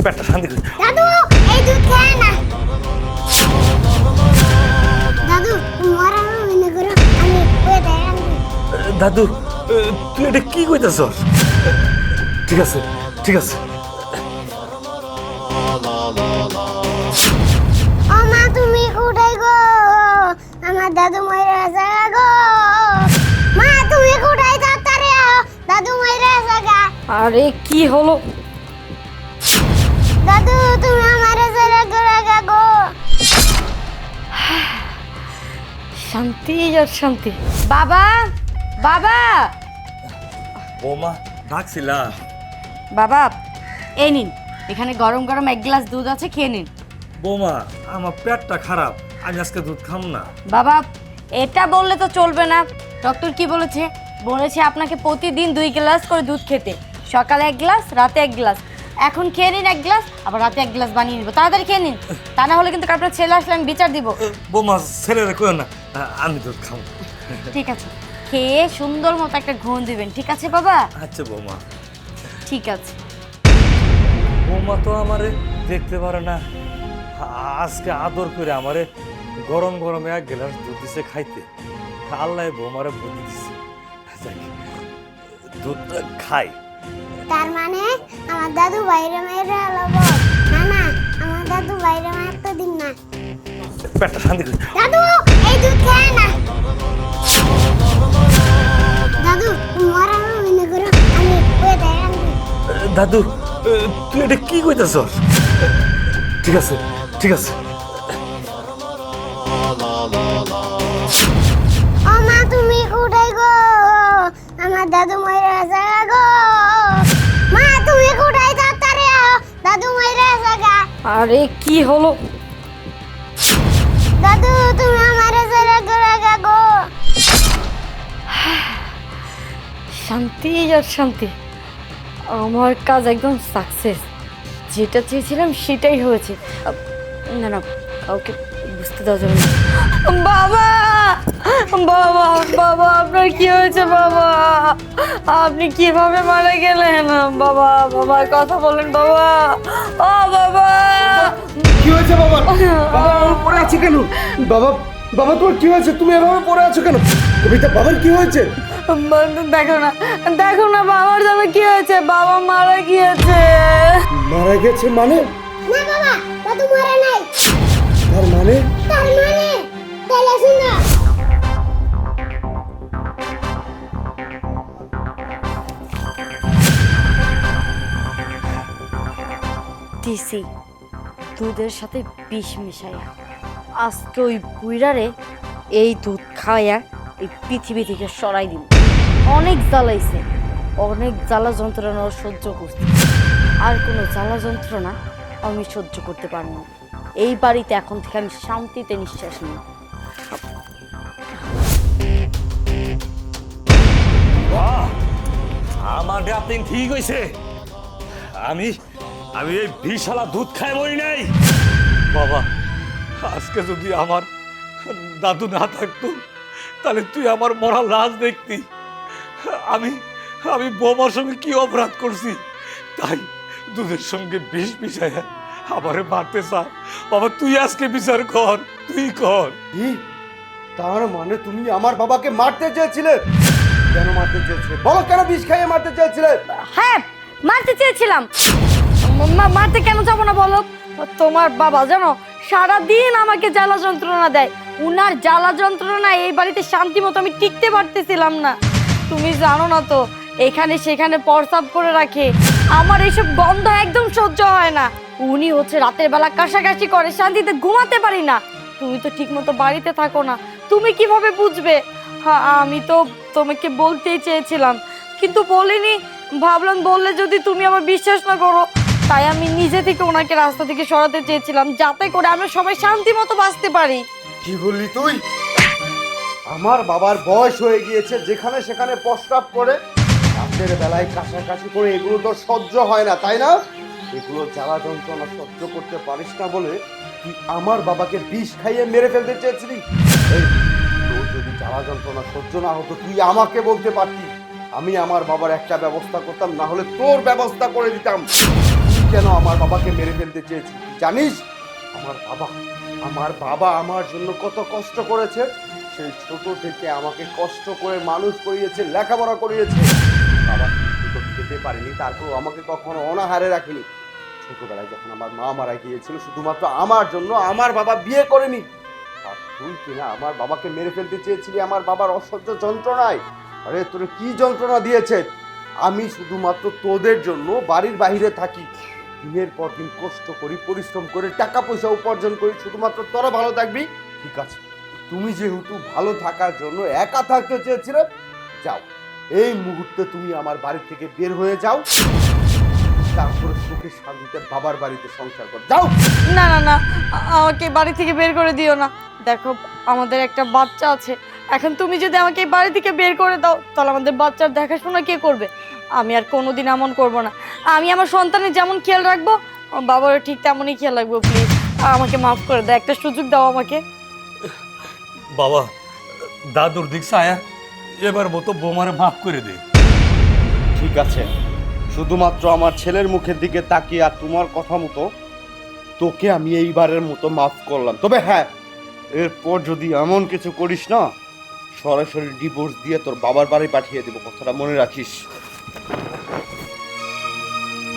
পেটটা শান্তি করে। দাদু এই দুধ খায় না। দাদু মরা মনে করো আমি ওই দেখান। দাদু তুই এটা কি কইতাছ? ঠিক আছে ঠিক আছে। ও মা তুমি কোথায় গো? আমার দাদু মরে গেছে গো। মা তুমি কোথায় তাড়াতাড়ি আও, দাদু মরে গেছে গা। আরে কি হলো? দাদু তুমি আমার ছেড়ে করে গো। শান্তি আর শান্তি। বাবা বাবা বৌমা ডাকছিলা? বাবা এই নিন, এখানে গরম গরম এক গ্লাস দুধ আছে, খেয়ে নিন। বৌমা আমার পেটটা খারাপ, আমি আজকে দুধ খাম না। বাবা এটা বললে তো চলবে না। ডক্টর কি বলেছে? বলেছে আপনাকে প্রতিদিন 2 গ্লাস করে দুধ খেতে, সকালে 1 গ্লাস, রাতে 1 গ্লাস। এখন খেয়ে নিন 1 গ্লাস, আবার রাতে 1 গ্লাস বানিয়ে নিব। তাড়াতাড়ি খেয়ে নিন, তা না হলে কিন্তু আপনার ছেলে আসলে আমি বিচার দিব। বৌমা ছেলেরা কই না, আমি দুধ খাম। ঠিক আছে, খেয়ে সুন্দর মতো একটা ঘুম দিবেন, ঠিক আছে বাবা? আচ্ছা বৌমা। ঠিক আছে। বৌমা তো আমারে দেখতে পারে না, আজকে আদর করে আমারে গরম গরম 1 গ্লাস দুধ দিছে খাইতে। আল্লাহ বৌমারে বুদ্ধি দিছে, দুধ খাই। তার মানে আমার দাদু বাইরে মেরে আলাবো না? না আমার দাদু বাইরে মারতে দিন না। পেটটা শান্তি করে। দাদু এই দুধ খায় না। দাদু মরা মনে করো আমি ওই দেখান। দাদু তুই এটা কি কইতাছ? ঠিক আছে ঠিক আছে। ও মা তুমি কোথায় গো? আমার দাদু মরে গেছে গো। মা তুমি কোথায় তাড়াতাড়ি আও, দাদু মরে গেছে গা। আরে কি হলো? দাদু তুমি আমার ছেড়ে করে গো। শান্তি আর শান্তি। আমার কাজ একদম সাকসেস, যেটা চেয়েছিলাম সেটাই হয়েছে। না না, কাউকে বুঝতে দেওয়া যাবে না। বাবা বাবা বাবা আপনার কি হয়েছে বাবা? আপনি কিভাবে মারা গেলেন বাবা? বাবা কথা বলেন বাবা। ও বাবা কি হয়েছে বাবা? বাবা এভাবে পড়ে আছে কেন? বাবা বাবা তোমার কি হয়েছে? তুমি এভাবে পড়ে আছো কেন? কবিতা বাবার কি হয়েছে? দেখো না, দেখো না বাবার জানো কি হয়েছে? বাবা মারা গিয়েছে। মারা গেছে মানে? না বাবা দাদু মরে নাই। তার মানে? তার মানে তাহলে শুনো। দিছি দুধের সাথে বিষ মিশাইয়া, আজকে ওই বুইরারে এই দুধ খাওয়াইয়া এই পৃথিবী থেকে সরাই দিন। অনেক জ্বালাইছে, অনেক জ্বালা যন্ত্রণা ও সহ্য করছে, আর কোনো জ্বালা যন্ত্রণা আমি সহ্য করতে পারবো না। এই বাড়িতে এখন থেকে আমি শান্তিতে নিঃশ্বাস নিই। বাহ, আমার ড্রাফটিং ঠিক হইছে। আমি আমি এই বিশালা দুধ খাই মরি নাই। বাবা আজকে যদি আমার দাদু না থাকতো, তাহলে তুই আমার মরা লাশ দেখতি। আমি আমি বৌমার সঙ্গে কি অপরাধ করছি, তাই দুধের সঙ্গে বিষ মিশাইয়া আমারে মারতে চা। বাবা তুই আজকে বিচার কর, তুই কর। কি? তার মানে তুমি আমার বাবাকে মারতে চেয়েছিলে? কেন মারতে চেয়েছিলে বলো? কেন বিষ খাইয়ে মারতে চেয়েছিলে? হ্যাঁ মারতে চেয়েছিলাম। মারতে কেন যাবো না বলো? তোমার বাবা জানো সারাদিন আমাকে জ্বালা যন্ত্রণা দেয়। উনার জ্বালা যন্ত্রণা এই বাড়িতে শান্তি মতো আমি টিকতে পারতেছিলাম না। তুমি জানো না তো, এখানে সেখানে প্রস্রাব করে রাখে। আমার এইসব গন্ধ একদম সহ্য হয় না। উনি হচ্ছে রাতের বেলা কাশাকাশি করে, শান্তিতে ঘুমাতে পারি না। তুমি তো ঠিক মতো বাড়িতে থাকো না, তুমি কিভাবে বুঝবে? হ্যাঁ আমি তো তোমাকে বলতেই চেয়েছিলাম, কিন্তু বলিনি। ভাবলাম বললে যদি তুমি আমার বিশ্বাস না করো, তাই আমি নিজে থেকে ওনাকে রাস্তা থেকে সরাতে চেয়েছিলাম, যাতে করে আমরা সবাই শান্তি মতো বাঁচতে পারি। কি বললি তুই? আমার বাবার বয়স হয়ে গিয়েছে, যেখানে সেখানে প্রস্রাব করে, রাতের বেলায় কাছাকাছি করে, এগুলো তো সহ্য হয় না তাই না? এগুলো জ্বালা যন্ত্রণা সহ্য করতে পারিস না বলে তুই আমার বাবাকে বিষ খাইয়ে মেরে ফেলতে চেয়েছিলি। এই, তোর যদি জ্বালা যন্ত্রণা সহ্য না হতো তুই আমাকে বলতে পারতি, আমি আমার বাবার একটা ব্যবস্থা করতাম, না হলে তোর ব্যবস্থা করে দিতাম। তুই কেন আমার বাবাকে মেরে ফেলতে চেয়েছি জানিস? আমার বাবা আমার জন্য কত কষ্ট করেছে। সেই ছোট থেকে আমাকে কষ্ট করে মানুষ করিয়েছে, লেখাপড়া করিয়েছে। বাবা তো খেতে পারেনি, তারপর আমাকে কখনো অনাহারে রাখিনি। ছোটবেলায় যখন আমার মা মারা গিয়েছিল, শুধুমাত্র আমার জন্য আমার বাবা বিয়ে করেনি। আর তুই কিনা আমার বাবাকে মেরে ফেলতে চেয়েছিলি আমার বাবার অসহ্য যন্ত্রণায়। আরে তোর কি যন্ত্রণা দিয়েছে? আমি শুধুমাত্র তোদের জন্য বাড়ির বাইরে থাকি, দিনের পর দিন কষ্ট করি, পরিশ্রম করে টাকা পয়সা উপার্জন করি, শুধুমাত্র তোরা ভালো থাকবি। ঠিক আছে, তুমি যেহেতু ভালো থাকার জন্য একা থাকতে চেয়েছিলে, যাও এই মুহূর্তে তুমি আমার বাড়ি থেকে বের হয়ে যাও, তারপরে সুখে শান্তিতে বাবার বাড়িতে সংসার কর। যাও। না না না, আমাকে বাড়ি থেকে বের করে দিও না। দেখো, আমাদের একটা বাচ্চা আছে। এখন তুমি যদি আমাকে এই বাড়ি থেকে বের করে দাও, তাহলে আমাদের বাচ্চার দেখাশোনা কে করবে? আমি আর কোনোদিন এমন করব না। আমি আমার সন্তানের যেমন খেয়াল রাখবো, আমার বাবারও ঠিক তেমনই খেয়াল রাখবো। প্লিজ আমাকে মাফ করে দাও, একটা সুযোগ দাও আমাকে। বাবা, দাদুর দিক ছায়া, এবার মতো বোমারে মাফ করে দে। ঠিক আছে, শুধুমাত্র আমার ছেলের মুখের দিকে তাকিয়ে আর তোমার কথা মতো তোকে আমি এইবারের মতো মাফ করলাম। তবে হ্যাঁ, এরপর যদি এমন কিছু করিস না, সরাসরি ডিভোর্স দিয়ে তোর বাবার বাড়ি পাঠিয়ে দেবো, কথাটা মনে রাখিস।